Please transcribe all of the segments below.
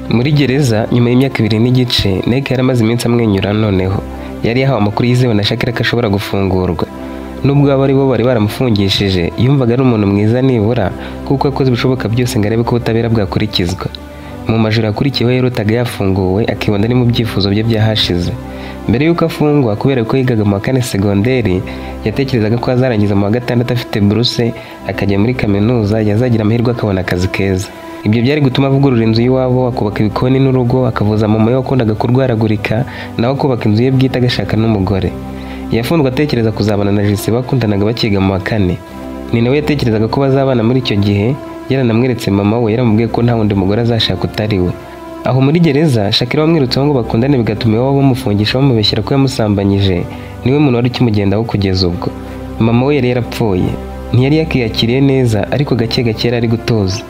Muri gereza nyuma y'imyaka 2 n'igice, Nike yaramaze iminsi amwenyura noneho. Yari yahawe amakuru yizewe na Shakira ko ashobora gufungurwa. Nubwo abo ari bo bari baramufungishije, yumvaga ari umuntu mwiza nibura kuko yakoze ibishoboka byose ngo arebe ko ubutabera bwakurikizwa. Mu majoro yakurikiyeho yarotaga yafunguwe akibona ari mu byifuzo bye byahashize. Mbere yuko afungwa kubera ko yigaga mu wa 4 segonderi, yatekerezaga ko azarangiza mu wa 6 afite buruse akajya muri kaminuza yazagira amahirwe akabona akazi keza. Ibyo byari gutuma avugurura inzu y'iwabo, akubaka ibikoni n'urugo, akavuza mama we wakundaga kurwaragurika, nawe akubaka inzu ye bwite agashaka n'umugore. Yafundwa atekereza kuzabana na Jesse bakundanaga bakiga mu wa 4. Ni nawe yatekerezaga ko bazabana muri icyo gihe, yaranamweretse mama we yaramubwiye ko nta wundi mugore azashaka utari we. Aho muri gereza, Shakira wamwirutseho ngo bakundane bigatuma iwabo bamufungisha bamubeshyira ko yamusambanyije, niwe muntu wari ukimugendaho kugeza ubwo. Mama we yari yarapfuye, ntiyari yakiyakiriye neza ariko gake gake yari ari gutoza.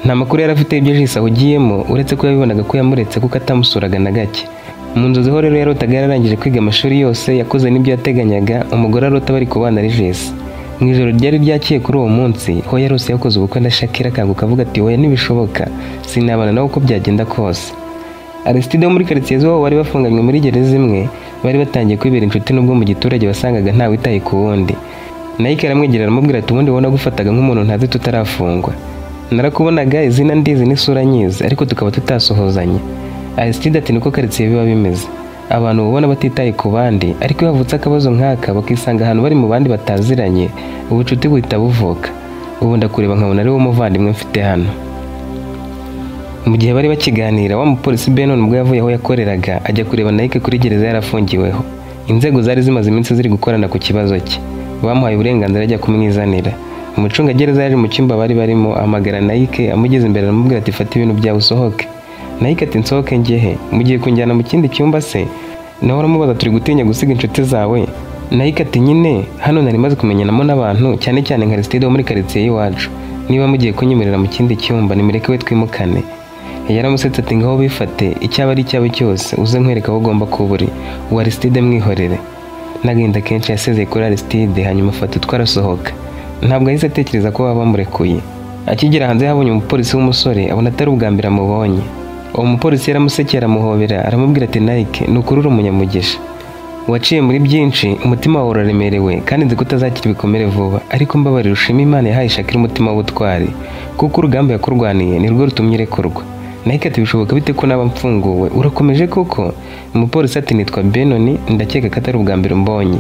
Nta makuru yari afite ibyo Jesse ahugiyemo uretse ko yabibonaga ko yamuretse kuko atamusuraga na gake. Mu nzozi ho rero yarotaga yararangije kwiga amashuri yose, yakoze n'ibyo yateganyaga, umugore arota bari kubana ari Jesse. Mu ijoro ryari ryakiye kuri uwo munsi, ho yarose yakoze ubukwe na Shakira akanguka avuga ati oya ntibishoboka, sinabana nawe uko byagenda kose. Aristide wo muri quartier zo bari bafunganywe muri gereza imwe, bari batangiye kwibera inshuti nubwo mu giturage wasangaga nta witaye ku wundi. Nike aramwegerera aramubwira ati ubundi ubona gufataga nk'umuntu ntazi tutarafungwa. Narakubonaga izina ndizi n'isura nyizi ariko tukaba tutasohozanye. Aristide ati niko quartier biba bimeze. Abantu ubona batitaye ku bandi ariko bavutse akabazo nk'aka bakisanga ahantu bari mu bandi bataziranye, ubucuti buhita buvuka. Ubu ndakureba nkabona ari wo muvandimwe mfite hano. Mu gihe bari bakiganira, wa mupolisi Benon ubwo yavuye aho yakoreraga ajya kureba Nike kuri gereza yarafungiweho. Inzego zari zimaze iminsi ziri gukorana ku kibazo cye. Bamuhaye uburenganzira ajya kumwizanira. Umucungagereza yaje mu cyumba bari barimo amagara Nike amugeze imbere aramubwira ati fata ibintu byawe usohoke. Nike ati nsohoke njyehe, mugiye kunjyana mu kindi cyumba se? Nawe aramubaza turi gutinya gusiga inshuti zawe. Nike ati nyine hano nari maze kumenyanamo n'abantu cyane cyane nka Aristide wo muri quartier y'iwacu. Niba mugiye kunyemerera mu kindi cyumba nimureke we twimukane. Yaramusetse ati ngaho bifate icyaba ari cyawe cyose uze nkwereka aho ugomba kuburi. Uwa Aristide mwihorere. Nagenda kenshi yasezeye kuri Aristide hanyuma afata twarasohoka. Ntabwo yahise atekereza ko baba bamurekuye. Akigera hanze yabonye umupolisi w'umusore abona atari ubwa mbere amubonye. Uwo mupolisi yaramusekera amuhobera aramubwira ati Nike nukurura umunyamugisha. Waciye muri byinshi umutima wawe uraremerewe kandi nzi ko utazakira ibikomere vuba, ariko mbabarira ushima Imana yahaye Shakira umutima w'ubutwari kuko urugamba yakurwaniye nirwo rutumye irekurwa. Nike ati bishoboka bite ko naba mfunguwe urakomeje koko? Umupolisi ati nitwa Benon ndakeka ko atari ubwa mbere mbonye.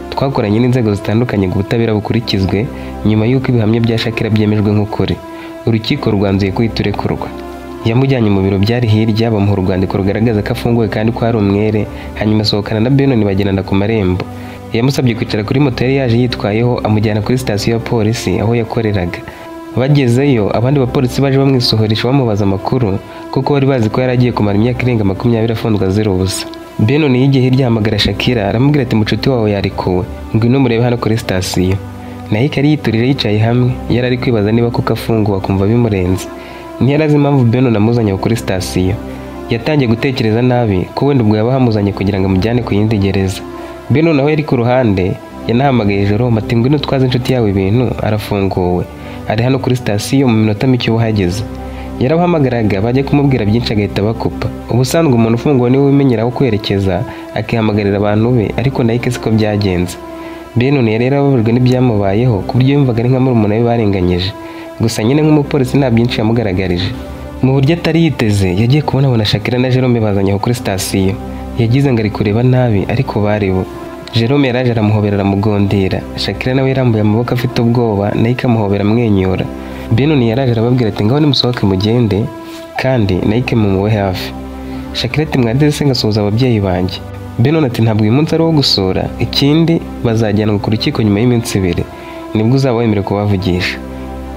Twakoranye n'inzego zitandukanye ngo ubutabera bukurikizwe nyuma y'uko ibihamya bya Shakira byemejwe nk'ukuri. Urukiko rwanzuye ko iturekurwa. Yamujyanye mu biro byari hirya bamuha urwandiko rugaragaza ko afunguwe kandi ko ari umwere, hanyuma asohokana na Benon bagendana ku marembo. Yamusabye kwicara kuri moto yari yaje yitwayeho amujyana kuri sitasiyo ya polisi aho yakoreraga. Bagezeyo abandi bapolisi baje bamwisohoresha bamubaza amakuru kuko bari bazi ko yari agiye kumara imyaka irenga 20 afundwa azira ubusa. Benon yigiye hirya hamagara Shakira aramubwira ati mucuti wawe yarikuwe ngwino murebe hano kuri sitasiyo. Nike ari yiturire yicaye hamwe yari ari kwibaza niba kuko afunguwe akumva bimurenze. Ntiyarazi impamvu Benon amuzanye kuri sitasiyo. Yatangiye gutekereza nabi ko wenda ubwo yabahamuzanye kugira ngo amujyane ku yindi gereza. Benon nawe yari ku ruhande yanahamagaye ijoro ati ngwino twaze inshuti yawe ibintu arafunguwe. Ari hano kuri sitasiyo mu minota mike ubahageze. Yarabahamagaraga bajya kumubwira byinshi agahita bakupa. Ubusanzwe umuntu ufunguwe niwe wimenyera aho kwerekeza akihamagarira abantu be ariko Nike siko byagenze. Benon yari yarababajwe n'ibyamubayeho ku buryo yumvaga ari nka murumuna we barenganyije. Gusa nyine nk'umupolisi nta byinshi yamugaragarije. Mu buryo atari yiteze yagiye kubona Shakira na Jerome bazanye aho kuri sitasiyo. Yagize ngo ari kureba nabi ariko bari bo. Jerome yaraje aramuhobera aramugondera. Shakira nawe yarambuye amaboko afite ubwoba, Nike amuhobera amwenyura. Benon yaraje arababwira ati ngaho nimusohoke mugende kandi Nike mumuwe hafi. Shakira ati mwadeze se ngasuhuza ababyeyi banjye. Benon ati ntabwo uyu munsi ari wo gusura, ikindi bazajyanwa ku rukiko nyuma y'iminsi 2 nibwo uzaba wemerewe kubavugisha.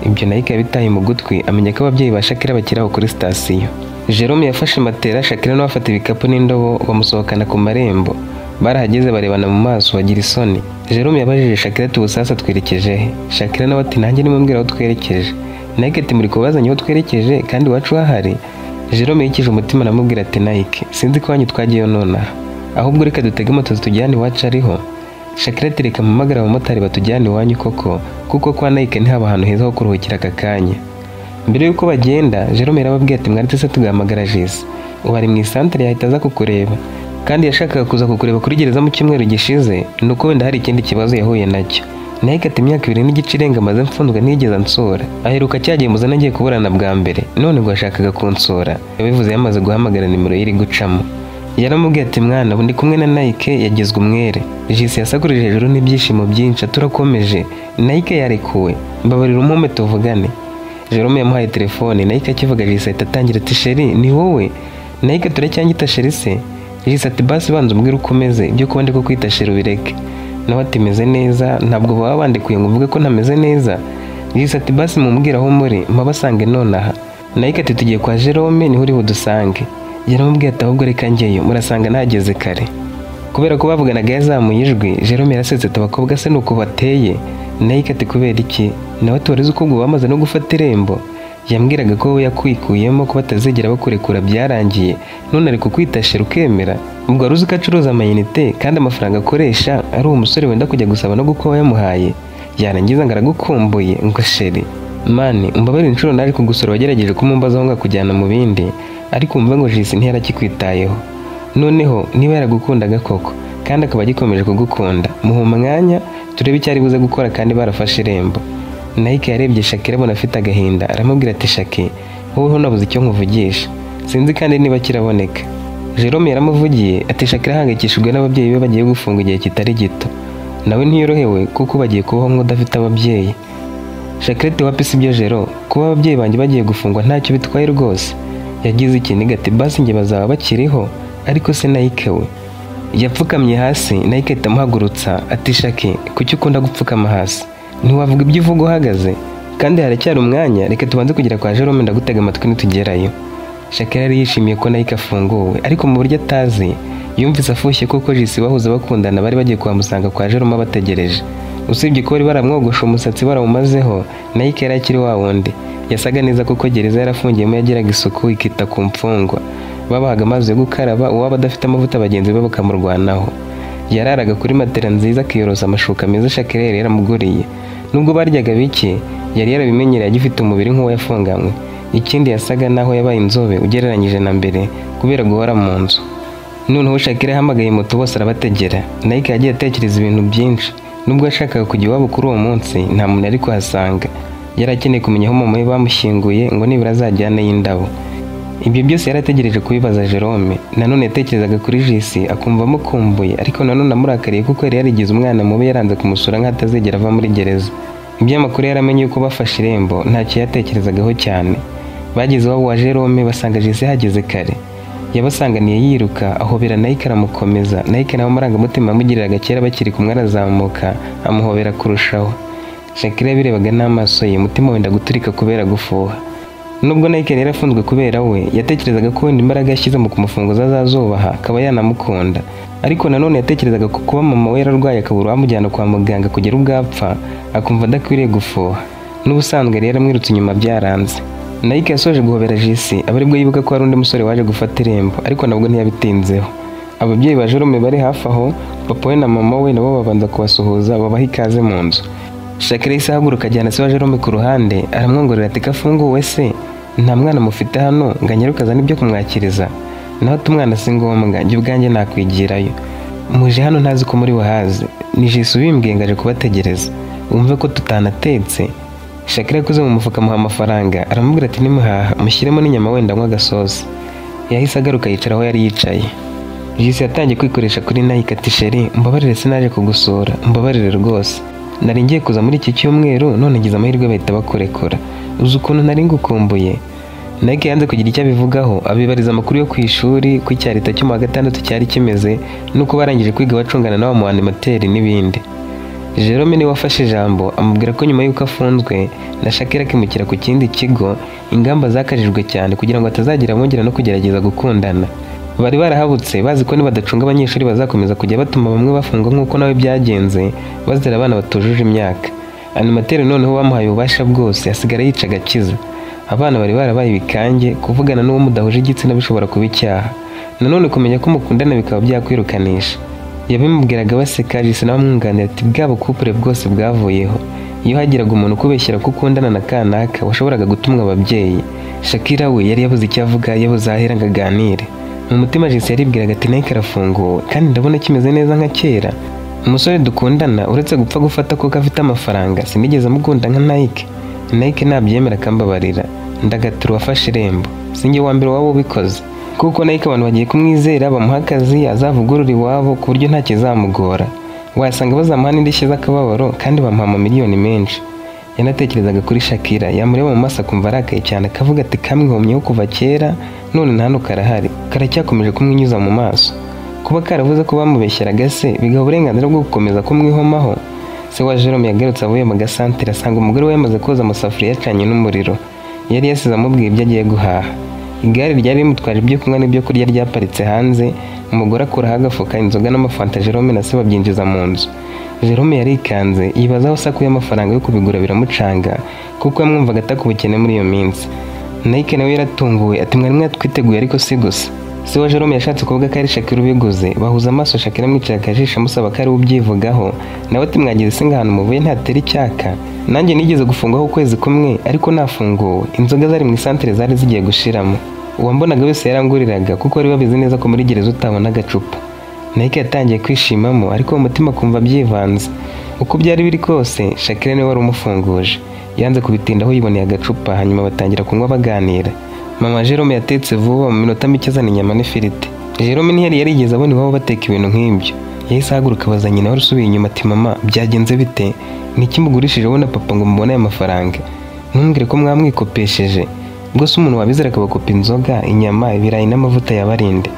Ibyo Nike yabitaye mu gutwi amenya ko ababyeyi ba Shakira bakiraho kuri sitasiyo. Jerome yafashe matera, Shakira nawe afata ibikapu n'indobo bamusohokana ku marembo. Barahageze barebana mu maso bagira isoni. Jerome yabajije Shakira ati ubusasa twerekeje he? Shakira nawe ati nanjye nimumbwira aho twerekeje. Nike ati muri kubazanye aho twerekeje kandi wacu hahari? Jerome yikije umutima aramubwira ati Nike sinzi ko wanyu twagiyeyo nonaha, ahubwo reka dutege moto zitujyane iwacu ariho. Shakira ati reka mpamagara abamotari batujyane iwanyu koko kuko kwa Nike ntihaba ahantu heza ho kuruhukira aka kanya. Mbere yuko bagenda Jerome yarababwiye ati mwaretse se tugahamagara Jesse, ubu ari mu isantere yahita aza kukureba, kandi yashakaga kuza kukureba kuri gereza mu cyumweru gishize, nuko wenda hari ikindi kibazo yahuye nacyo. Nahike ati imyaka 2 n'igice irenga maze mfundwa ntiyigeze ansura, aheruka cyagiye muzana ngiye kuburana bwa mbere, none ngo yashakaga kunsura, yabivuze yamaze guhamagara nimero iri gucamo. Yaramubwiye ati mwana ubu ndi kumwe na Nike yagizwe umwere. Jesse yasakurije hejuru n'ibyishimo byinshi turakomeje. Nike yarekuwe, mbabarira umpume tuvugane. Jerome yamuhaye telefone, Nike akivuga Jesse ahita atangira ati sheri ni wowe? Nike turacyanyita sheri se? Jesse ati basi banza umbwire ukomeze, ibyo kuba ndi kukwita sheri ubireke. Nawe ati meze neza, ntabwo baba bandikuye ngo mvuge ko ntameze neza. Jesse ati basi mumbwira aho muri mpabasange nonaha. Nike ati tugiye kwa Jerome niho uri budusange. Yaramubwiye ati ahubwo reka njyeyo murasanga nageze kare. Kubera ko bavuganaga yazamuye ijwi, Jerome yarasetse ati abakobwa se nuko bateye. Nike ati kubera iki? Nawe tuwarize uko ubwo bamaze no gufata irembo. Yambwiraga ko we yakwikuyemo ko batazigera bakurekura byarangiye, none ari kukwita sheri ukemera. Ubwo aruzi ko acuruza amayinite kandi amafaranga akoresha ari umusore wenda kujya gusaba no guko yamuhaye. Yarangiza ngo aragukumbuye ngo sheri. Mani umbabarira inshuro nari kugusura wagerageje kumumbazaho ngakujyana mu bindi, ariko umva ngo Jesse ntiyarakikwitayeho. Noneho niba yaragukundaga koko kandi akaba agikomeje kugukunda, muha umwanya turebe icyo ari buze gukora kandi barafashe irembo. Nike yarebye Shakira abona afite agahinda, aramubwira ati Shaki wowe nabuze icyo nkuvugisha, sinzi kandi niba kiraboneka. Jerome yaramuvugiye ati Shakira ahangayikishijwe n'ababyeyi be bagiye gufunga igihe kitari gito, nawe ntiyorohewe kuko bagiye kubaho nk'udafite ababyeyi. Shakira ati wapi sibyo Jero, kuba ababyeyi banjye bagiye gufungwa ntacyo bitwaye rwose. Yagize ikiniga ati basi njye bazaba bakiriho, ariko se Nike we? Yapfukamye hasi. Nike itamuhagurutsa ati Shaki kuki ukunda gupfukama hasi? Ntiwavuga ibyo uvuga uhagaze? Kandi haracyari umwanya, reka tubanze kugera kwa Jerome ndagutega amatwi nitugerayo. Shakira yari yishimiye ko Nike afunguwe, ariko mu buryo atazi yumvise afushye kuko Jesse bahuza bakundana bari bagiye kumusanga kwa Jerome bategereje. Usibye ko bari baramwogosha umusatsi barawumazeho, Nike yari akiri wa wundi. Yasaga neza kuko gereza yarafungiyemo yagiraga isuku ikita ku mfungwa. Babahaga amazi yo gukaraba, uwaba adafite amavuta bagenzi be bakamurwanaho. Yararaga kuri matera nziza akiyorosa amashuka meza Shakira yari yaramuguriye. Nubwo baryaga bike, yari yarabimenyereye agifite umubiri nk'uwo yafunganywe. Ikindi yasaga naho yabaye inzobe ugereranyije na mbere kubera guhora mu nzu. Noneho Shakira yahamagaye moto bose arabategera. Nike yagiye atekereza ibintu byinshi. Nubwo yashakaga kujya iwabo kuri uwo munsi, nta muntu ari kuhasanga. Yari akeneye kumenya aho mama we bamushyinguye ngo nibura azajyane y'indabo. Ibyo byose yarategereje kubibaza Jerome. Nanone yatekerezaga kuri Jesse akumva amukumbuye, ariko nanone amurakariye kuko yari yarigize umwana mubi yaranze kumusura nk'atazigera ava muri gereza. Ibyamakuru yaramenye yuko bafashe irembo ntacyo yatekerezagaho cyane. Bageze iwabo wa Jerome basanga Jesse hageze kare. Yabasanganiye yiruka ahobera Nike aramukomeza. Nike nawe amarangamutima amugiriraga kera bakiri kumwe arazamuka amuhobera kurushaho. Shakira yabirebaga n'amaso ye, umutima wenda guturika kubera gufuha. Nubwo Nike yari yarafunzwe kubera we, yatekerezaga ko wenda imbaraga yashyize mu kumufunguza azazubaha akaba yanamukunda. Ariko nanone yatekerezaga ko kuba mama we yararwaye akabura wamujyana kwa muganga kugera ubwo apfa, akumva adakwiriye gufuha. N'ubusanzwe yari yaramwirutse inyuma byaranze. Nike yasoje guhobera Jesse, abaribwo yibuka ko hari undi musore waje gufata irembo, ariko nabwo ntiyabitinzeho. Ababyeyi ba Jerome bari hafi aho, papa we na mama we nabo babanza kubasuhuza babaha ikaze mu nzu. Shakira yahise ahaguruka ajyana se wa Jerome ku ruhande, aramwongorera ati kafunguwe se? Nta mwana mufite hano ngo anyaruke azane ibyo kumwakiriza? Naho tumwana si ngombwa, njye ubwanjye nakwigirayo. Muje hano ntazi ko muri wahaze, ni Jesse ubimbwiye ngaje kubategereza. Wumve ko tutanatetse. Shakira yakoze mu mufuka amuha amafaranga, aramubwira ati nimuhaha mushyiremo n'inyama wenda nk'agasosi. Yahise agaruka yicara aho yari yicaye. Jesse yatangiye kwikoresha kuri Nike ati sheri mbabarire sinaje kugusura, mbabarire rwose. Nari ngiye kuza muri iki cyumweru none ngize amahirwe bahita bakurekura. Uzi ukuntu nari ngukumbuye. Nike yanze kugira icyo abivugaho, abibariza amakuru yo ku ishuri ko icyarita cyo mu wa gatandatu cyari kimeze nuko barangije kwiga bacungana na wa mu animateri n'ibindi. Jerome niwe wafashe ijambo amubwira ko nyuma y'uko afunzwe na Shakira akimukira ku kindi kigo, ingamba zakajijwe cyane kugira ngo atazagira bongera no kugerageza gukundana. Bari barahabutse bazi ko nibadacunga abanyeshuri bazakomeza kujya batuma bamwe bafungwa nk'uko nawe byagenze, bazira abana batujuje imyaka. Animateri noneho bamuhaye ububasha bwose, asigara yica agakiza. Abana bari barabaye ibikange, kuvugana n'uwo mudahuje igitsina bishobora kuba icyaha. Nanone kumenya ko mukundana bikaba byakwirukanisha. Yabimubwiraga baseka, Jesse nawe amwunganira ati bwabo couple bwose bwavuyeho. iyo hagiraga umuntu ukubeshyera ko ukundana na kanaka washoboraga gutumwa ababyeyi. Shakira we yari yabuze icyo avuga, yabuze ahera ngo aganire. Mu mutima Jesse yaribwiraga ati Nike arafunguwe kandi ndabona kimeze neza nka kera. Umusore dukundana uretse gupfa gufata ko afite amafaranga sinigeze mukunda nka Nike. Nike nabyemera akambabarira, ndagatira wafashe irembo, sinjye wa mbere waba ubikoze. Kuko Nike abantu bagiye kumwizera bamuha akazi azavugurura iwabo ku buryo nta kizamugora. Wasanga bazamuha n'indishyi z'akababaro kandi bamuha amamiliyoni menshi. Yanatekerezaga kuri Shakira, yamureba mu maso akumva arakaye cyane akavuga ati kamwihomyeho kuva kera none nta karahari, karacyakomeje kumwinyuza mu maso. Kuba karavuze ko bamubeshyeraga se bigaha uburenganzira bwo gukomeza kumwihomaho. Se wa Jerome yagarutse avuye mu gasantere asanga umugore we yamaze koza amasafuriya yacanye n'umuriro. Yari yasize amubwiye ibyo agiye guhaha. Igare ryari rimutwaje ibyo kunywa n'ibyo kurya ryaparitse hanze. Umugore akuraho agafuka inzoga n'amafanta Jerome na se babyinjiza mu nzu. Jerome yarikanze yibaza aho sakuye amafaranga yo kubigura biramucanga kuko yamwumvaga atakubukene muri iyo minsi. Nike nawe yaratunguwe ati mwari mwatwiteguye ariko si gusa. Se wa Jerome yashatse kuvuga ko ari Shakira ubiguze, bahuza amaso Shakira amwicara akajisha amusaba ko ari ubyivugaho. Nawe ati mwagize singa ahantu muvuye ntatera icyaka. Nanjye nigeze gufungwaho ukwezi kumwe ariko nafunguwe. Inzoga zari mu isantere zari zigiye gushiramo. Uwambonaga wese yaranguriraga kuko bari babizi neza ko muri gereza utabona agacupa. Nike yatangiye kwishimamo ariko mu mutima kumva byivanze. Uko byari biri kose Shakira niwe wari umufunguje. Yanze kubitindaho yiboneye agacupa hanyuma batangira kunywa baganira. Mama Jerome yatetse vuba mu minota mike azana inyama n'ifiriti. Jerome ntiyari yarigeze abona iwabo bateka ibintu nk'ibyo. Yahise ahaguruka abaza nyina wari usubiye inyuma ati mama byagenze bite? Niki mugurishije wowe na papa ngo mubone aya mafaranga? Ntumbwire ko mwamwikopesheje. Ubwo se umuntu wabizera akabakopa inzoga, inyama, ibirayi n'amavuta yabarinde.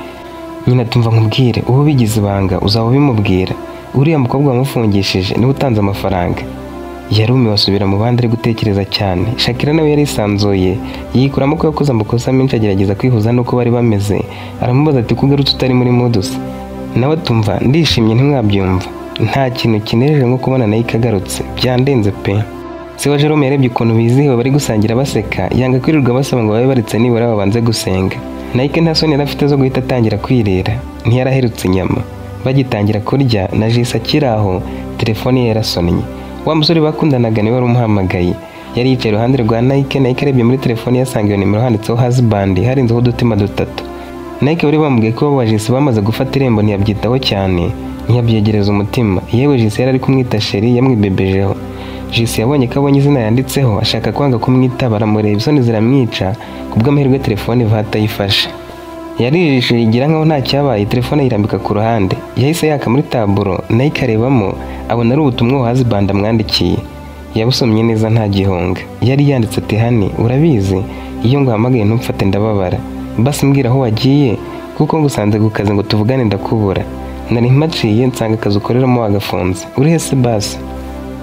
Nyina tumva nkubwire ubu bigize ibanga uzaba bimubwira. Uriya mukobwa wamufungishije niwe utanze amafaranga. Yarumiwe asubira mu bandi ari gutekereza cyane. Shakira nawe yari isanzuye yikuramo ko yakoze amakosa menshi agerageza kwihuza nuko bari bameze. Aramubaza ati kugarutse utari muri modus. Nawe tumva ndishimye ntimwabyumva. Nta kintu kinejeje nko kubona Nike agarutse, byandenze pe. Se wa Jerome yarebye ukuntu bizihiwe bari gusangira baseka, yanga kwirirwa basaba ngo babe baritse nibura babanze gusenga. Nike nta soni yari afite zo guhita atangira kwirira, ntiyaraherutse inyama. Bagitangira kurya na Jesse akiri aho telefone ye yarasonnye. Wa musore bakundanaga niwe wari umuhamagaye. Yari yicaye iruhande rwa Nike. Nike arebye muri telefone yasanga iyo nimero handitseho husband harinzeho udutima dutatu. Nike bari bamubwiye ko wa Jesse bamaze gufata irembo ntiyabyitaho cyane, ntiyabyegereza umutima. Yewe Jesse yari ari kumwita sheri yamwibebejeho. Jesse yabonye ko abonye izina yanditseho ashaka kwanga kumwita, baramureba isoni ziramwica. Kubw'amahirwe telefone Vata yifashe. Yarijije igira nkaho nta cyabaye, telefone yirambika ku ruhande. Yahise yaka muri taburo Nike arebamo abona ari ubutumwa wa husband amwandikiye. Yabusomye neza nta gihunga. Yari yanditse ati hani urabizi iyo nguhamagaye ntumfate ndababara. Basi mbwira aho wagiye kuko ngusanze ku kazi ngo tuvugane ndakubura. Nari mpaciye nsanga akazi ukoreramo wagafunze. Uri hese basi?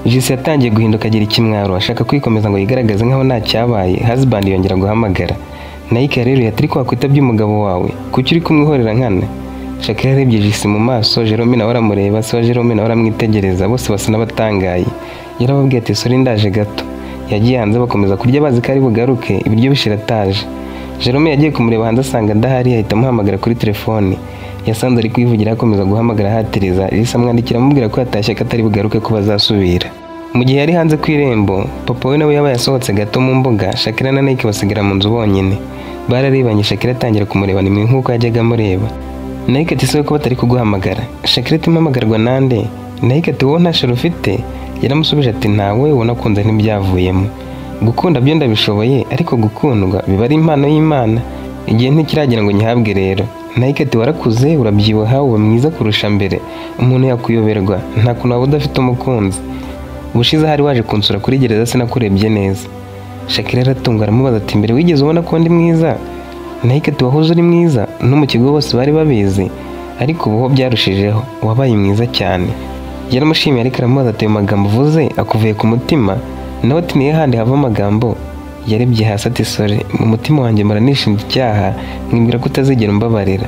Jesse yatangiye guhinduka agira ikimwaro ashaka kwikomeza ngo yigaragaze nkaho nta cyabaye. Husband yongera guhamagara. Nike rero yatari kwakwita by'umugabo wawe kuki uri kumwihorera nkana. Shakira yarebye Jesse mu maso, Jerome nawe aramureba, se wa Jerome nawe aramwitegereza, bose basa n'abatangaye. Yarababwiye ati sori ndaje gato. Yagiye hanze bakomeza kurya bazi ko ari bugaruke, ibiryo bishirataje. Jerome yagiye kumureba hanze asanga adahari, ahita amuhamagara kuri telefone. Yasanze ari kwivugira akomeza guhamagara ahatiriza. Jesse amwandikira amubwira ko yatashye ko atari bugaruke ko bazasubira. Mu gihe yari hanze ku irembo, papa we nawe yabaye asohotse gato mu mbuga. Shakira na Nike basigara mu nzu bonyine. Bararebanye, Shakira atangira kumureba nimwe nk'uko yajyaga amureba. Nike ati se ko batari kuguhamagara. Shakira ati mpamagarwa nande? Nike ati wowe nta shoro ufite? Yaramusubije ati ntawe ubona kunze ntibyavuyemo. Gukunda byo ndabishoboye ariko gukundwa biba ari impano y'Imana. Igihe ntikiragira ngo nyihabwe rero. Nike ati warakuze urabyibuha uba mwiza kurusha mbere. Umuntu yakuyoberwa nta kuntu waba udafite umukunzi. Ubushize hari waje kunsura kuri gereza sinakurebye neza. Shakira aratunga aramubaza ati mbere wigeze ubona ko ndi mwiza? Nike ati wahoze uri mwiza no mu kigo bose bari babizi ariko ubu ho byarushijeho wabaye mwiza cyane. Yaramushimiye ariko aramubaza ati ayo magambo uvuze akuvuye ku mutima? Nawe ati nihe handi hava amagambo? Yarebye hasi ati sore mu mutima wanjye maranishinja icyaha nkibwira ko utazigera umbabarira.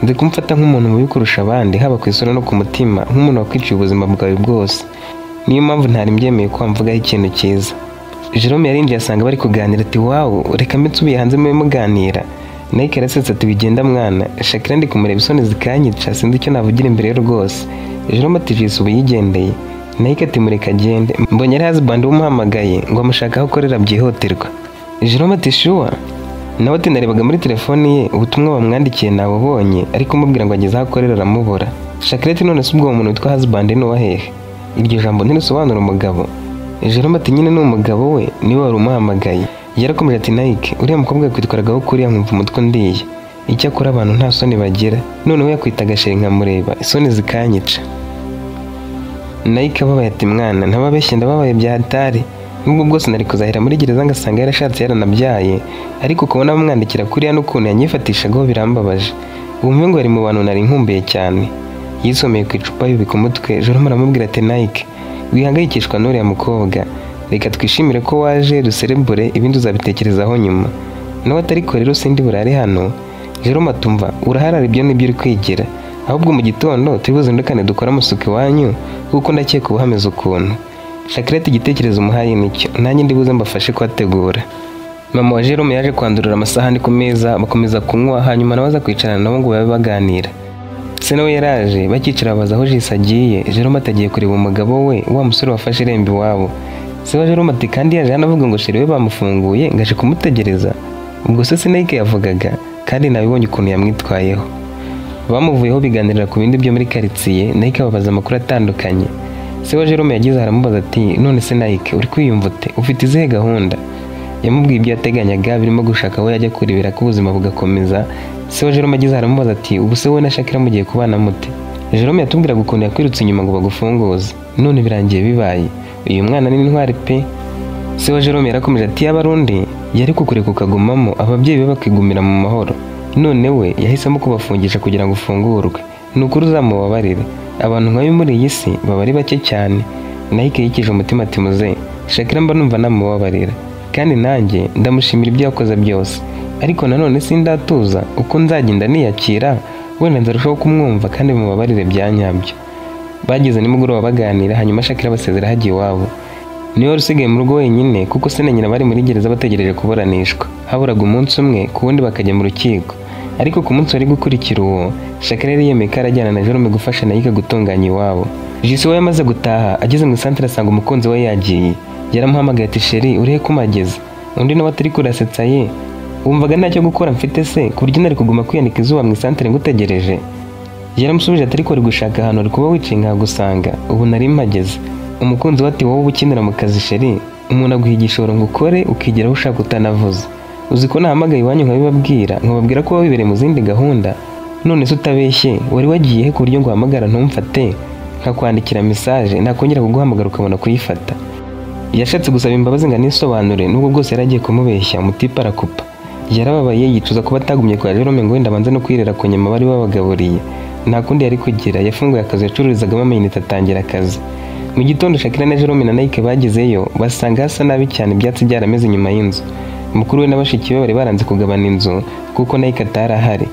Nzi kumfata nk'umuntu mubi kurusha abandi haba ku isura no ku mutima, nk'umuntu wakwiciye ubuzima bwawe bwose. Niyo mpamvu ntari mbyemeye ko wamvugaho ikintu cyiza. Jerome yarinjiye asanga bari kuganira ati wawu reka mbe nsubiye hanze mube muganira. Nike arasetse ati bigenda mwana. Shakira ndi kumureba isoni zikanyica sinzi icyo navugira imbere ye rwose. Jerome ati Jesse ubu yigendeye. Nike ati mureka agende, mbonye ari husband umuhamagaye ngo amushaka aho akorera byihutirwa. Jerome ati shuwa, nawe ati narebaga muri telefoni ye ubutumwa bamwandikiye nabubonye ariko mubwira ngo ageze aho akorera aramubura. Shakira ati none se ubwo uwo muntu witwa husband ni uwahehe? Iryo jambo ntirisobanura umugabo. Jerome ati nyine ni umugabo we niwe wari umuhamagaye. Yarakomeje ati Nike uriya mukobwa yakwitwaragaho kuriya nkumva umutwe ndiye. Icyakora abantu nta soni bagira, noneho yakwitaga sheri nkamureba isoni zikanyica. Nike ababaye ati mwana ntababeshye ndababaye bya hatari, nubwo bwose nari kuzahera muri gereza ngasanga yarashatse yaranabyaye, ariko kubona bamwandikira kuriya n'ukuntu yanyifatishagaho birambabaje. Wumve ngo yari mu bantu nari nkumbuye cyane. Yisomeye ku icupa yubika umutwe. Jerome aramubwira ati Nike wihangayikishwa n'uriya mukobwa, reka twishimire ko waje duserebure ibindi uzabitekerezaho nyuma. Nawe atariko rero sindi burare hano. Jerome atumva uraharara ibyo nibyo uri kwigira, ahubwo mu gitondo tubuzindukane dukora amasuku iwanyu kuko ndakeka ubu hameze ukuntu. Shakira ati igitekerezo umuhaye nicyo, nanjye ndibuze mbafashe kuhategura. Mama wa Jerome yaje kwandurura amasahani ku meza bakomeza kunywa, hanyuma nawe aza kwicarana nabo ngo babe baganira. Se nawe yaraje bakicara babaza aho Jisi agiye. Jerome atagiye kureba umugabo we, wa musore wafashe irembo iwabo. Se wa Jerome ati kandi yaje hano avuga ngo sheri we bamufunguye ngaje kumutegereza. Ubwo se Nike yavugaga kandi nabibonye ukuntu yamwitwayeho. Bamuvuyeho biganirira ku bindi byo muri quartier. Nike ababaza amakuru atandukanye. Se wa Jerome yagize aramubaza ati none se Nike uri kwiyumva ute, ufite izihe gahunda? Yamubwiye ibyo yateganyaga birimo gushaka aho yajya kuribira ko ubuzima bugakomeza. Se wa Jerome agize aramubaza ati ubu se wowe na Shakira mugiye kubana mute? Jerome yatubwiraga ukuntu yakwirutse inyuma ngo bagufunguze, none birangiye bibaye. Uyu mwana ni intwari pe. Se wa Jerome yarakomeje ati y'abarundi yari kukureka ukagumamo ababyeyi be bakigumira mu mahoro, none we yahisemo kubafungisha kugira ngo ufungurwe. Nukuri uzamubabarire, abantu nk'ayo muri iyi si baba ari bake cyane. Nike yikije umutima ati muze Shakira mba numva namubabarira, kandi nanjye ndamushimira ibyo yakoze byose, ariko nanone sindatuza uko nzagenda niyakira, wenda nzarushaho kumwumva kandi mubabarire bya nyabyo. Bageze nimugoroba baganira, hanyuma Shakira basezera hagiye iwabo. Niwe wari usigaye mu rugo wenyine kuko se na nyina bari muri gereza bategereje kuburanishwa. Haburaga umunsi umwe ku wundi bakajya mu rukiko, ariko ku munsi wari gukurikira uwo Shakira yari yemeye ko arajyana na Jerome gufasha Nike gutunganya iwabo. Jisi we yamaze gutaha ageze mu isantere asanga umukunzi we yagiye. Yaramuhamagaye ati sheri urihe kumageze? Undi nawe atari kurasetsa ye, wumvaga ntacyo gukora mfite se ku buryo nari kuguma kwiyanika izuba mu isantere ngutegereje? Yaramusubije ati ariko uri gushaka ahantu uri kuba wicaye nkagusanga, ubu nari mpageze. Umukunzi we ati wowe ubukinira mu kazi sheri, umuntu aguha igishoro ngo ukore ukigira aho ushaka utanavuze. Uzi ko nahamagaye iwanyu nkabibabwira nkababwira ko wibereye mu zindi gahunda, none se utabeshye wari wagiye he ku buryo ngo uhamagara ntumfate, nkakwandikira message nakongera kuguhamagara ukabona kuyifata? Yashatse gusaba imbabazi ngo anisobanure, nubwo bwose yaragiye kumubeshya umutipe arakupa. Yarababaye yicuza kuba atagumye kwa Jerome ngo wenda abanze no kwirera ku nyama bari babagaburiye. Nta kundi yari kugira, yafunguye akazi yacururizagamo amayinite atangira akazi. Mu gitondo Shakira na Jerome na Nike bagezeyo basanga hasa nabi cyane, ibyatsi byarameze inyuma y'inzu. Mukuru we n'abashiki be bari baranze kugabana inzu kuko Nike atari ahari.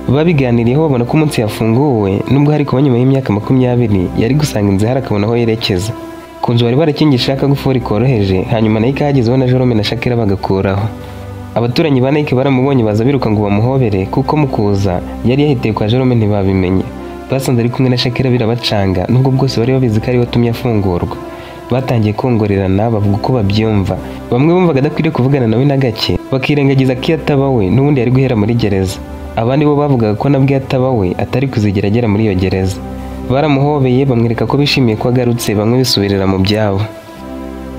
Babiganiriyeho babona ko umunsi yafunguwe, nubwo hari kuba nyuma y'imyaka 20 yari gusanga inzu hari akabona aho yerekeza. Ku nzu bari barakingisha akagufuri koroheje, hanyuma Nike hagezeho na Jerome na Shakira bagakuraho. Abaturanyi ba Nike baramubonye baza biruka ngo bamuhobere kuko mukuza yari yahiteye kwa Jerome ntibabimenye. Basanze ari kumwe na Shakira birabacanga, nubwo bwose bari babizi ko ari we watumye afungurwa. Batangiye kongorerana bavuga uko babyumva. Bamwe bumvaga adakwiriye kuvugana nawe na gake, bakirengagiza ko ataba we n'ubundi yari guhera muri gereza. Abandi bo bavugaga ko nabwo ataba we atari kuzigera agera muri iyo gereza. Baramuhobeye bamwereka ko bishimiye ko agarutse, bamwe bisubirira mu byabo.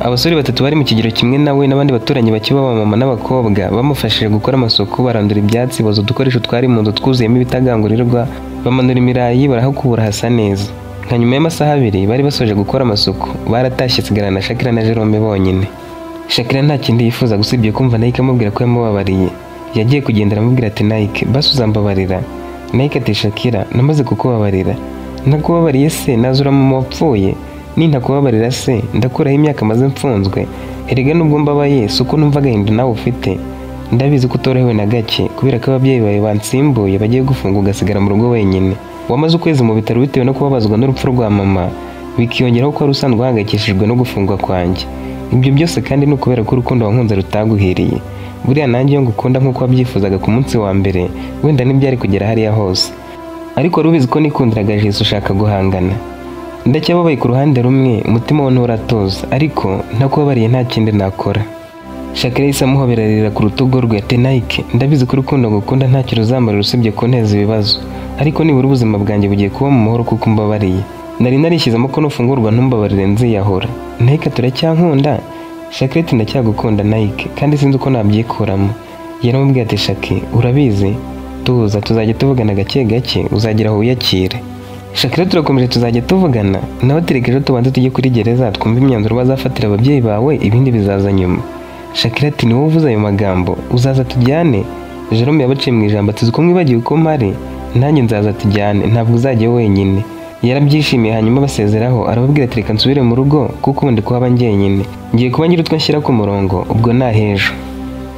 Abasore batatu bari mu kigero kimwe nawe n'abandi baturanyi bake b'abamama n'abakobwa bamufashije gukora amasuku, barandura ibyatsi, boza udukoresho twari mu nzu twuzuyemo ibitagangurirwa, bamanura imirayi, barahakubura hasa neza. Nka nyuma y'amasaha 2 bari basoje gukora amasuku, baratashye sigarana na Shakira na Jerome bonyine. Shakira nta kindi yifuza gusibye kumva Nike amubwira ko yamubabariye. Yagiye kugendera amubwira ati Nike basi uzambabarira. Nike ati Shakira namaze kukubabarira. Nakubabariye se nazura mu wapfuye? Nintakubabarira se ndakuraho imyaka maze mfunzwe? Erega nubwo mbabaye suko numva agahinda nawe ufite. Ndabizi ko utorohewe na gake kubera ko ababyeyi bawe bansimbuye bagiye gufunga ugasigara mu rugo wenyine. Wamaze ukwezi mu bitaro bitewe no kubabazwa n'urupfu rwa mama, bikiyongeraho ko wari usanzwe uhangayikishijwe no gufungwa kwanjye. Ibyo byose kandi ni ukubera ko urukundo wankunze rutaguhiriye. Buriya nanjye iyo ngukunda nk'uko wabyifuzaga ku munsi wa mbere, wenda ntibyari kugera hariya hose. Ariko wari ubizi ko nikundiraga Jisi ushaka guhangana. ndacyababaye ku ruhande rumwe, umutima we nturatuza, ariko ntakubabariye nta kindi nakora. Shakira yahise amuhobera arira ku rutugu rwe ati Nike, ndabizi ko urukundo ngukunda ntacyo ruzamara usibye kunteza ibibazo, ariko nibura ubuzima bwanjye bugiye kuba mu mahoro kuko mbabariye. Nari narishyizemo ko nufungurwa ntumbabarire nziyahura. Nike turacyankunda? Shakira ati ndacyagukunda Nike, kandi sinzi uko nabyikuramo. Yaramubwiye ati Shaki, urabizi, tuza tuzajya tuvugana gake gake uzagera aho uyakire. Shakira turakomeje tuzajya tuvugana, nawe tereka ejo tubanze tujye kuri gereza twumve imyanzuro bazafatira ababyeyi bawe, ibindi bizaza nyuma. Shakira ati ni wowe uvuze ayo magambo, uzaza tujyane? Jerome yabaciye mu ijambo ati uko mwibagiwe uko mpari, nanjye nzaza tujyane, ntabwo uzajya wenyine. Yarabyishimiye hanyuma basezeraho, arababwira ati reka nsubire mu rugo kuko ubundi kuhaba njyenyine, ngiye kuba ngira utwo nshyira ku murongo, ubwo nahejo.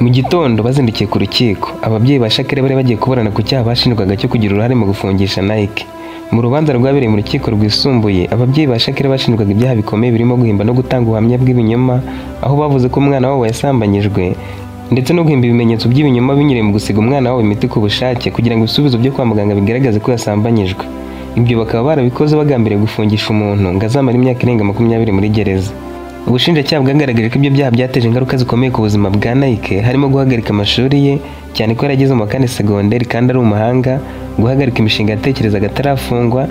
Mu gitondo bazindukiye ku rukiko, ababyeyi ba Shakira bari bagiye kuburana ku cyaha bashinjwaga cyo kugira uruhare mu gufungisha Nike. Mu rubanza rwabereye mu rukiko rwisumbuye, ababyeyi ba Shakira bashinjwaga ibyaha bikomeye birimo guhimba no gutanga ubuhamya bw'ibinyoma, aho bavuze ko umwana wabo yasambanyijwe, ndetse no guhimba ibimenyetso by'ibinyoma binyuriye mu gusiga umwana wabo imiti ku bushake kugira ngo ibisubizo byo kwa muganga bigaragaze ko yasambanyijwe. Ibyo bakaba barabikoze bagambiriye gufungisha umuntu ngo azamara imyaka irenga 20 muri gereza. Ubushinjacyaha bwagaragaje ko ibyo byaha byateje ingaruka zikomeye ku buzima bwa Nike, harimo guhagarika amashuri ye cyane ko yarageze mu wa 4 segonderi kandi ari umuhanga, guhagarika imishinga yatekerezaga atarafungwa,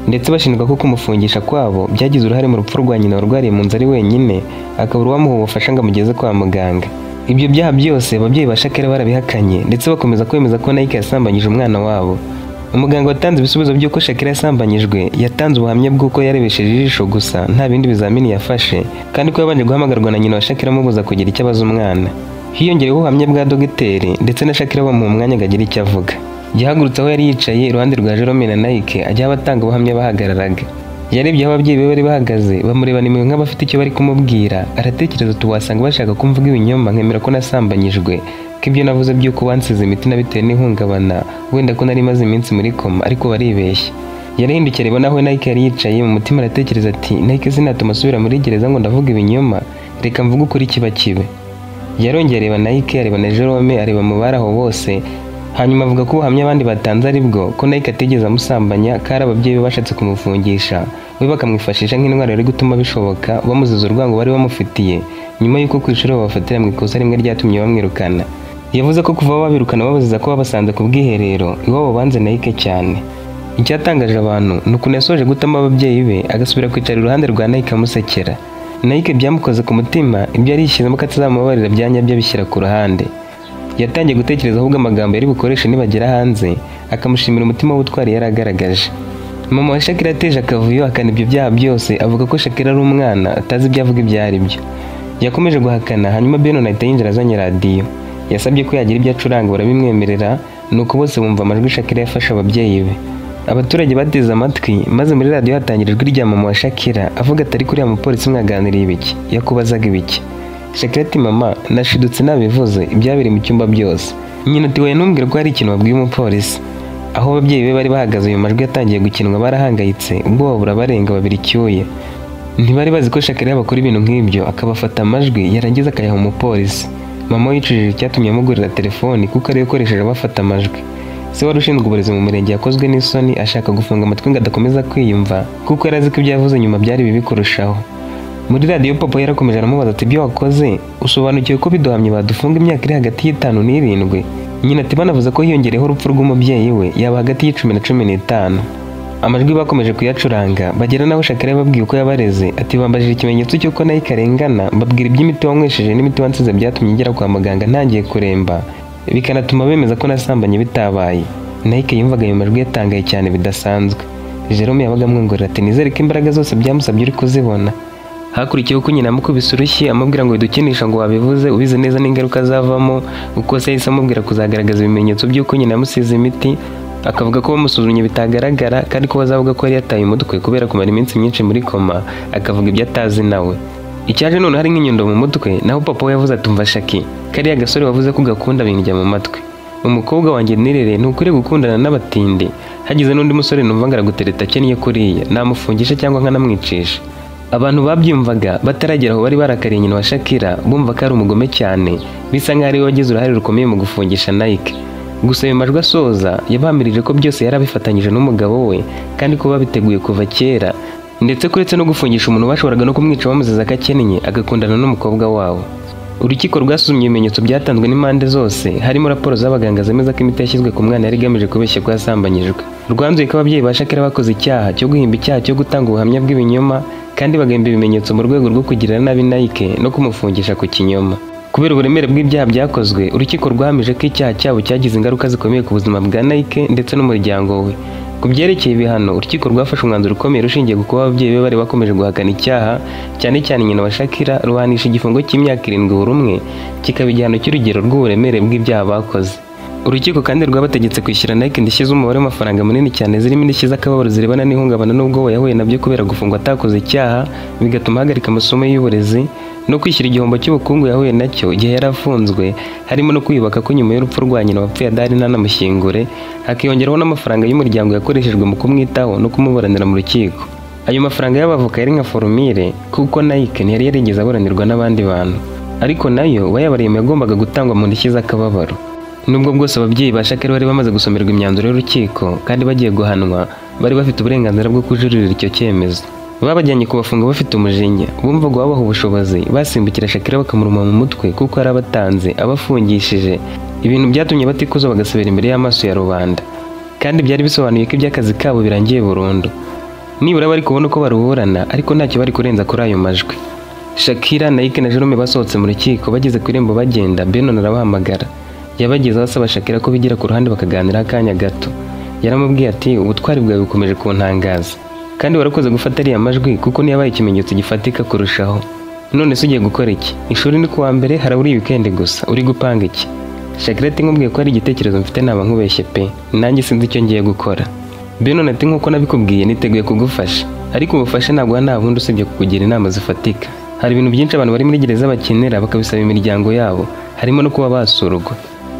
ndetse bashinjwa ko kumufungisha kwabo byagize uruhare mu rupfu rwa nyina warwariye mu nzu ari wenyine, akabura uwamuha ubufasha ngo amugeze kwa muganga. Ibyo byaha byose ababyeyi ba Shakira barabihakanye, ndetse bakomeza kwemeza ko Nike yasambanyije umwana wabo. Umuganga watanze ibisubizo by'uko Shakira yasambanyijwe yatanze ubuhamya bw'uko yarebesheje ijisho gusa nta bindi bizamini yafashe, kandi ko yabanje guhamagarwa na nyina wa Shakira amubuza kugira icyo abaza umwana. Hiyongereyeho ubuhamya bwa dogiteri ndetse na Shakira bamuha umwanya ngo agire icyo avuga. Yahagurutse aho yari yicaye iruhande rwa Jerome na Nike ajya abatanga ubuhamya bahagararaga. Yarebye aho ababyeyi be bari bahagaze bamurebana imwe nk'abafite icyo bari kumubwira, aratekereza tuwasanga bashaka kumvuga ibinyoma nkemera ko nasambanyijwe, ko ibyo navuze by'uko wansize imiti nabitewe n'ihungabana, wenda ko nari maze iminsi muri koma, ariko baribeshye. Yarahindukiye areba naho Nike yari yicaye, mu mutima aratekereza ati Nike sinatuma asubira muri gereza ngo ndavuga ibinyoma, reka mvuge ukuri kiba kibe. Yarongeye areba Nike, areba na Jerome, areba mu bari aho bose, hanyuma avuga ko ubuhamya abandi batanze ari bwo, ko Nike atigeze amusambanya, ko ari ababyeyi be bashatse kumufungisha, we bakamwifashisha nk'intwaro yari gutuma bishoboka, bamuziza urwango bari bamufitiye nyuma y'uko ku ishuri babafatira mu ikosa rimwe ryatumye bamwirukana. Yavuze ko kuva babirukana babaziza ko babasanze ku bwiherero iwabo banze Nike cyane. Icyatangaje abantu ni ukuntu yasoje gutama ababyeyi be agasubira kwicara iruhande rwa Nike amusekera. Nike byamukoze ku mutima, ibyo yari yishyizemo ko atazamubabarira byanyabyo abishyira ku ruhande. Yatangiye gutekereza ahubwo amagambo yari bukoreshe nibagera hanze, akamushimira umutima w'ubutwari yari agaragaje. Mama wa Shakira yateje akavuyo akana ibyo byaha byose, avuga ko Shakira ari umwana atazi ibyo avuga ibyo ari byo. Yakomeje guhakana, hanyuma Beno ahita yinjira azanye radiyo. Yasabye ko yagira ibyo acuranga barabimwemerera, nuko bose bumva amajwi Shakira yafashe ababyeyi be. Abaturage bateze amatwi, maze muri radiyo hatangira ijwi rya mama wa Shakira avuga ati ariko uriya mupolisi mwaganiriye ibiki? Yakubazaga ibiki? Shakira ati mama, nashidutse nabivuze ibyabereye mu cyumba byose. Nyina ati wowe ntumbwire ko hari ikintu wabwiye umupolisi. Aho ababyeyi be bari bahagaze ayo majwi yatangiye gukinwa barahangayitse, ubwo babura barenga babiri icyuye. Ntibari bazi ko Shakira bakora ibintu nk'ibyo, akabafata amajwi yarangiza akayaha umupolisi. Mama yicujije icyatumye amugurira telefoni kuko ariyo akoresheje abafata amajwi. Se wari ushinzwe uburezi mu murenge yakozwe n'isoni, ashaka gufunga amatwi ngo adakomeza kwiyumva kuko yari azi ko ibyo yavuze nyuma byari bibi kurushaho. Muri radiyo papa yarakomeje aramubaza ati ibyo wakoze usobanukiwe ko biduhamye badufunga imyaka iri hagati y'5 n'7. Nyina ati banavuze ko hiyongereyeho urupfu rw'umubyeyi we yaba hagati y'10 na 15. Amajwi bakomeje kuyacuranga bagera naho Shakira yababwiye uko yabareze, ati bambajije ikimenyetso cy'uko Nike arengana, mbabwira iby'imiti wanywesheje n'imiti wansize byatumye ngera kwa muganga ntangiye kuremba, bikanatuma bemeza ko nasambanye bitabaye. Nike yumvaga ayo majwi yatangaye cyane bidasanzwe. Jerome yabaga amwongorera ati nizere ko imbaraga zose byamusabye uri kuzibona. Hakurikiyeho ko nyina amukubise urushyi amubwira ngo widukinisha ngo wabivuze ubize neza n'ingaruka zavamo, uko se yahise amubwira kuzagaragaza ibimenyetso by'uko nyina yamusize imiti, akavuga ko bamusuzumye bitagaragara kandi ko bazavuga ko yari yataye umutwe kubera kumara iminsi myinshi muri koma, akavuga ibyo atazi nawe. Icyaje none hari nk'inyundo mu mutwe, naho papa we yavuze atumva Shaki, kariya gasore wavuze ko gakunda binjya mu matwi. Umukobwa wanjye nirere ntukure gukundana n'abatindi, hagize n'undi musore numva ngaragutereta akennye kuriya namufungisha cyangwa nkanamwicisha. Abantu babyumvaga bataragera aho bari barakariye nyina wa Shakira, bumva ko ari umugome cyane, bisa nk'aho ari we wagize uruhare rukomeye mu gufungisha Nike. Gusa ayo majwi asoza yabamirije ko byose yari abifatanyije n'umugabo we kandi ko babiteguye kuva kera, ndetse kuretse no gufungisha umuntu bashoboraga no kumwica bamuziza akakennye agakundana n'umukobwa wabo. Urukiko rwasuzumye ibimenyetso byatanzwe n'impande zose, harimo raporo z'abaganga zemeza ko imiti yashyizwe ku mwana yari igamije kubeshya ko yasambanyijwe. Rwanzuye ko ababyeyi ba Shakira bakoze icyaha cyo guhimba icyaha cyo gutanga ubuhamya bw'ibinyoma kandi bagahimba ibimenyetso mu rwego rwo kugirira nabi Nike no kumufungisha ku kinyoma. Kubera uburemere bw'ibyaha byakozwe, urukiko rwahamije ko icyaha cyabo cyagize ingaruka zikomeye ku buzima bwa Nike ndetse n'umuryango we. Ku byerekeye ibihano, urukiko rwafashe umwanzuro ukomeye rushingiye ku kuba ababyeyi be bari bakomeje guhakana icyaha, cyane cyane nyina wa Shakira, ruhanisha igifungo cy'imyaka 7 buri umwe, kikaba igihano cy'urugero rw'uburemere bw'ibyaha bakoze. Urukiko kandi rwabategetse kwishyura Nike indishyi z'umubare w'amafaranga munini cyane zirimo indishyi z'akababaro zirebana n'ihungabana n'ubwo yahuye nabyo kubera gufungwa atakoze icyaha bigatuma ahagarika amasomo y'uburezi, no kwishyura igihombo cy'ubukungu yahuye nacyo igihe yari afunzwe, harimo no kwiyubaka ko nyuma y'urupfu rwa nyina wapfuye adahari ntanamushyingure, hakiyongeraho n'amafaranga y'umuryango yakoreshejwe mu kumwitaho no kumuburanira mu rukiko. Ayo mafaranga y'abavoka yari nka forumire kuko Nike ntiyari yarigeze aburanirwa n'abandi bantu, ariko nayo bayabariye yagombaga gutangwa mu ndishyi z'akababaro. Nubwo bwose ababyeyi ba Shakira bari bamaze gusomerwa imyanzuro y'urukiko kandi bagiye guhanwa, bari bafite uburenganzira bwo kujuririra icyo cyemezo. Babajyanye kubafunga bafite umujinya, bumvaga babaha ubushobozi, basimbukira Shakira bakamuruma mu mutwe kuko yari abatanze abafungishije, ibintu byatumye batikuza bagasubira imbere y'amaso ya rubanda, kandi byari bisobanuye ko iby'akazi kabo birangiye burundu. Nibura bari kubona uko baruburana, ariko ntacyo bari kurenza kuri ayo majwi. Shakira, Nike na Jerome basohotse mu rukiko, bageze ku irembo bagenda, Benon arabahamagara. Yabagezeho asaba Shakira ko bigira ku ruhande bakaganira akanya gato. Yaramubwiye ati ubutwari bwawe bukomeje kuntangaza, kandi warakoze gufata ariya majwi kuko niyo yabaye ikimenyetso gifatika kurushaho. None se ugiye gukora iki? Ishuri ni kuwa mbere, harabura weekend gusa, uri gupanga iki? Shakira ati nkubwiye ko ari igitekerezo mfite naba nkubeshye pe, nanjye sinzi icyo ngiye gukora. Benon ati nkuko nabikubwiye niteguye kugufasha, ariko ubufasha ntabwo nta bundi usibye kukugira inama zifatika. Hari ibintu byinshi abantu bari muri gereza bakenera bakabisaba imiryango yabo, harimo no kuba basurwa.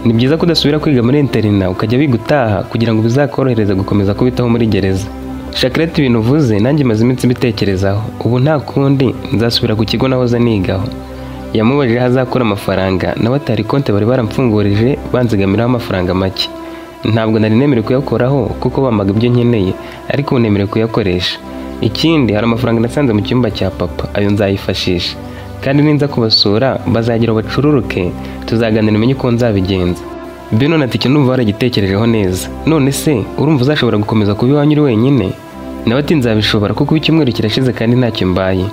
Ni byiza ko udasubira kwiga muri interina ukajya bigutaha kugira ngo bizakorohereze gukomeza kubitaho muri gereza. Shakira ati ibintu uvuze nanjye maze iminsi mbitekerezaho, ubu nta kundi nzasubira ku kigo nahoze nigaho. Yamubajije hazakora amafaranga, nawe atari konti bari baramfungurije banzigamiraho amafaranga make. Ntabwo nari nemerewe kuyakoraho kuko bamaga ibyo nkeneye, ariko ubu nemerewe kuyakoresha. Ikindi hari amafaranga nasanze mu cyumba cya papa, ayo nzayifashisha, kandi ninza kubasura bazagira bacururuke, tuzaganira umenye uko nzabigenza. Benon ati icyo numva waragitekerejeho neza, none se urumva uzashobora gukomeza kuba iwanyu uri wenyine? Nawe ati nzabishobora kuko icyumweru kirashize kandi ntacyo mbaye.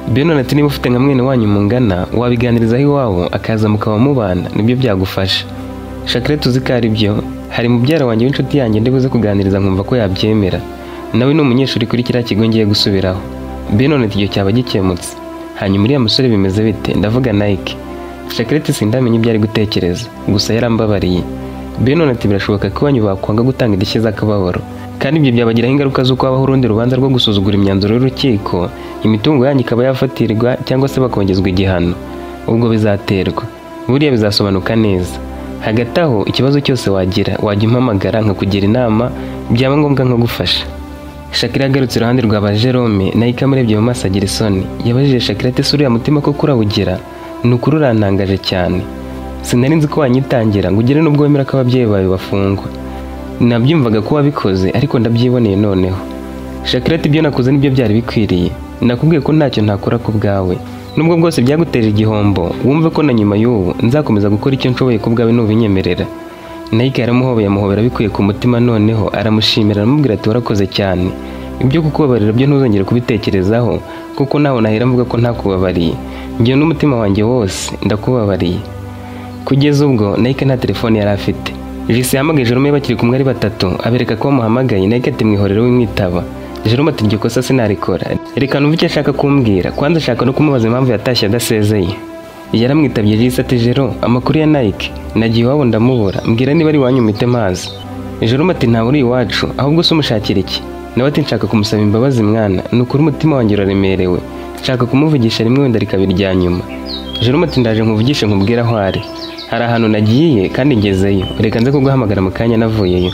Benon ati niba ufite nka mwene wanyu mungana wabiganirizaho iwabo akaza mukaba mubana, nibyo byagufasha. Shakira tuzi ko ari byo, hari mubyara wanjye w'inshuti yanjye ndibuze kuganiriza nkumva ko yabyemera, nawe ni umunyeshuri kuri kiriya kigo ngiye gusubiraho. Benon ati icyo cyaba gikemutse. Hanyuma uriya musore bimeze bite? Ndavuga Nike. Shakira ati sindamenya ibyo ari gutekereza, gusa yarambabariye. Benon ati birashoboka ko iwanyu bakwanga gutanga indishyi z'akababaro, kandi ibyo byabagiraho ingaruka z'uko habaho urundi rubanza rwo gusuzugura imyanzuro y'urukiko, imitungo yanyu ikaba yafatirwa cyangwa se bakongezwa igihano. Ubwo bizaterwa, buriya bizasobanuka neza. Hagati aho ikibazo cyose wagira wajya umpamagara nkakugira inama, byaba ngombwa nkagufasha. Shakira yagarutse iruhande rwa ba Jerome, Nike amurebye mu maso agira isoni. Yabajije Shakira ati suriya mutima ko kurawugira? Ni ukuri urantangaje cyane, sinari nzi ko wanyitangira ngo ugere n'ubwo wemera ko ababyeyi bawe bafungwa. Nabyumvaga ko wabikoze ariko ndabyiboneye noneho. Shakira ati ibyo nakoze nibyo byari bikwiriye, nakubwiye ko ntacyo ntakora ku bwawe, nubwo bwose byaguteje igihombo wumve ko na nyuma y'ubu nzakomeza gukora icyo nshoboye ku bwawe nubinyemerera. Nike yaramuhobeye amuhobera bikuye ku mutima, noneho aramushimira aramubwira ati warakoze cyane, ibyo kukubabarira byo ntuzongere kubitekerezaho kuko naho nahera mvuga ko ntakubabariye, njye n'umutima wanjye wose ndakubabariye. Kugeza ubwo Nike nta telefone yari afite. Jise yahamagaye Jerome bakiri kumwe ari batatu, abereka ko bamuhamagaye. Nike ati mwihorere w'imwitaba. Jerome ati iryo kosa sinarikora, reka numve icyo ashaka kumbwira, kwanza ashaka no kumubaza impamvu yatashye adasezeye. Yaramwitabye Jise ati Jero, amakuru ya Nike nagiye iwabo ndamubura, mbwira niba ari iwanyu mpite mazi. Jerome ati ntawe uri iwacu, ahubwo se umushakira iki? Nawe ati nshaka kumusaba imbabazi mwana, ni ukuri umutima wanjye uraremerewe, nshaka kumuvugisha rimwe wenda rikabiri rya nyuma. Jerome ati ndaje nkuvugishe nkubwira aho ari, hari ahantu nagiye kandi ngezeyo, reka nze kuguhamagara mu kanya navuyeyo.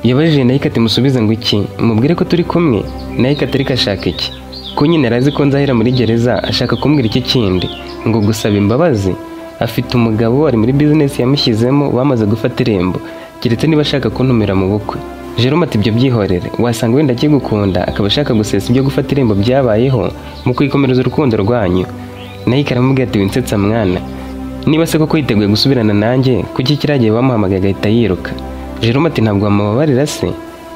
Yabajije Nike ati musubize ngo iki? Mubwire ko turi kumwe? Nike ati reka ashaka iki? Ko nyine arazi ko nzahera muri gereza, ashaka kumbwira iki kindi? Ngo gusaba imbabazi? Afite umugabo ari muri business yamushyizemo, bamaze gufata irembo, keretse niba ashaka kuntumira mu bukwe. Jerome ati ibyo byihorere, wasanga wenda akigukunda akaba ashaka gusesa ibyo gufata irembo byabayeho mu kwikomereza urukundo rwanyu. Nike aramubwira ati winsetsa mwana, niba se koko yiteguye gusubirana nanjye kuki kiragiye bamuhamagaye agahita yiruka? Jerome ati ntabwo wamubabarira se?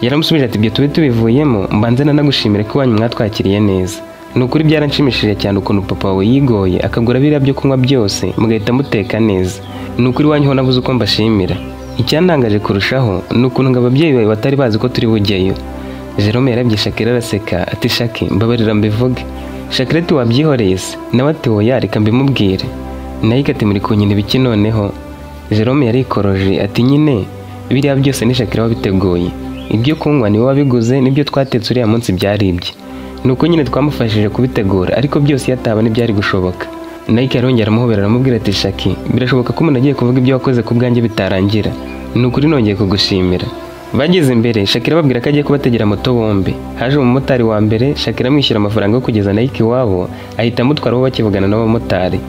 Yaramusubije ati ibyo tube tubivuyemo, mbanze nanagushimire ko iwanyu mwatwakiriye neza. Ni ukuri byaranshimishije cyane ukuntu papa wawe yigoye akagura biriya byo kunywa byose mugahita muteka neza. Ni ukuri iwanyu ho nabuze uko mbashimira. Icyantangaje kurushaho ni ukuntu ngo ababyeyi bawe batari bazi ko turi bujyeyo. Jerome yarabye Shakira araseka ati Shaki mbabarira mbivuge. Shakira ati wabyihoreye se? Nawe ati oya reka mbimubwire. Nike ati muri kunyina ibiki noneho? Jerome yarikoroje ati nyine biriya byose ni Shakira wabiteguye. Ibyo kunywa niwe wabiguze, nibyo twatetse uriya munsi byaribye. Nuko nyine twamufashije kubitegura ariko byose yataba ntibyari gushoboka. Nike yarongera amuhobera aramubwira ati Shaki birashoboka ko umuntu agiye kuvuga ibyo wakoze ku bwanjye bitarangira. Ni ukuri nongeye kugushimira. Bageze imbere Shakira babwira ko agiye kubategera moto bombi. Haje umumotari wa mbere, Shakira amwishyura amafaranga yo kugeza Nike iwabo, ahita amutwara aho bakivugana n'abamotari.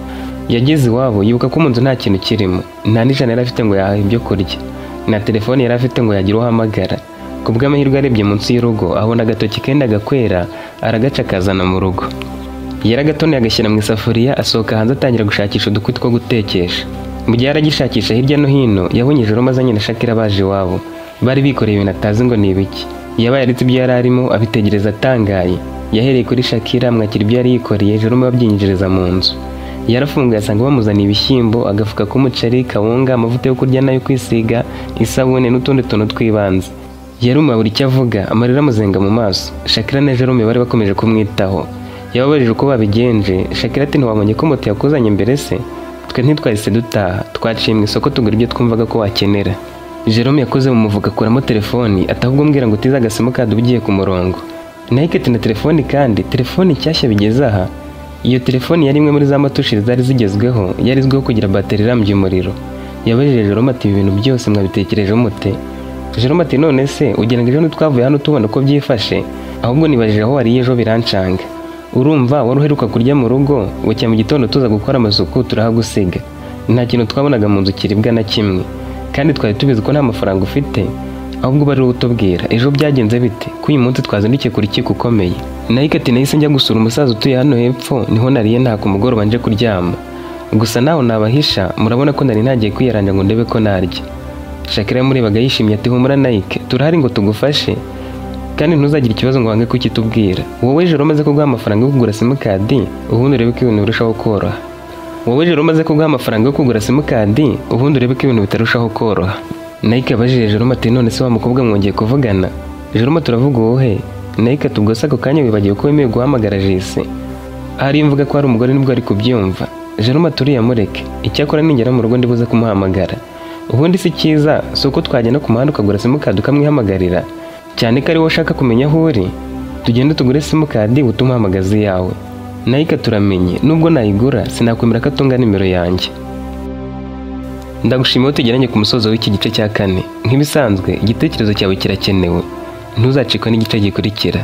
Yageze iwabo yibuka ko mu nzu nta kintu kirimo, nta n'ijana yari afite ngo yahahe ibyo kurya, na telefone yari afite ngo yagira uhamagara. Ku bw'amahirwe arebye munsi y'urugo abona agatoki kenda gakwera, aragaca akazana mu rugo. Yaragatonoye agashyira mu isafuriya, asohoka hanze atangira gushakisha udukwi two gutekesha. Mu gihe yaragishakisha hirya no hino yabonye Jerome azanye na Shakira baje iwabo. Bari bikoreye ibintu atazi ngo ni ibiki. Yabaye aritse ibyo yari arimo abitegereza atangaye. Yahereye kuri Shakira amwakira ibyo yari yikoreye, Jerome abyinjiriza mu nzu. Yarafunguye asanga bamuzaniye ibishyimbo, agafuka k'umuceri, kawunga, amavuta yo kurya nayo kwisiga, isabune n'utundi tuntu twibanze. Yaruma buri icyo avuga, amarira amuzenga mu maso. Shakira na Jerome bari bakomeje kumwitaho. Yababajije uko babigenje. Shakira ati ntiwabonye ko moto yakuzanye mbere se? Twe ntitwahise dutaha, twaciye mu isoko tugura ibyo twumvaga ko wakenera. Jerome yakoze mu mufuka akuramo telefoni, atahubwo mbwira ngo utize agasimukadi ugiye ku murongo. Nike ati na telefoni kandi, telefoni nshyashya bigeze aha? Iyo telefoni yari imwe muri za matushi zari zigezweho, yarizweho kugira bateri irambye umuriro. Yabajije Jerome ati ibi bintu byose mwabitekereje mute? Jerome ati none se ugira ngo ejo ntitwavuye hano tubona uko byifashe? Ahubwo nibajije aho wariye ejo birancanga. Urumva wari uheruka kurya mu rugo, bucya mu gitondo tuza gukora amasuku turahagusiga. Nta kintu twabonaga mu nzu kiribwa na kimwe, kandi twari tubizi ko nta mafaranga ufite, ahubwo bari utubwira ejo byagenze bite ko uyu munsi twazindukiye kuri kiko ukomeye. Nike ati nahise njya gusura umusaza utuye hano hepfo, niho nariye nta ku mugoroba nje kuryama. Gusa naho nabahisha, murabona ko nari nagiye kwiyaranja ngo ndebe ko narya. Shakira yamurebaga yishimye ati humura Nike, turahari ngo tugufashe, kandi ntuzagire ikibazo ngo wange kukitubwira. Wowe Jerome umaze kuguha amafaranga yo kugura simukadi, ubundi urebe ko ibintu birushaho koroha. Wowe Jerome umaze kuguha amafaranga yo kugura simukadi, ubundi urebe ko ibintu bitarushaho koroha. Nike abajije Jerome ati none se wa mukobwa mwongeye kuvugana? Jerome turavuga wowe. Nike ati ubwo se ako kanya wibagiwe ko wemeye guhamagara Jesse? Ahari imvuga ko ari umugore nibwo ari kubyumva. Jerome ati mureke, icyakora ningera mu rugo ndibuze kumuhamagara. Ubundi si cyiza si uko twagenda ku muhanda ukagura simukadi ukamwihamagarira, cyane ko ari wowe ushaka kumenya aho uri. Tugende tugure simukadi utumuhamagaze yawe. Nike turamenye, nubwo nayigura sinakwemera ko atunga nimero yanjye. Ndagushimiye tugeranye ku musozo w'iki gice cya 4. Nk'ibisanzwe igitekerezo cyawe kirakenewe. Ntuzacikwe n'igice gikurikira.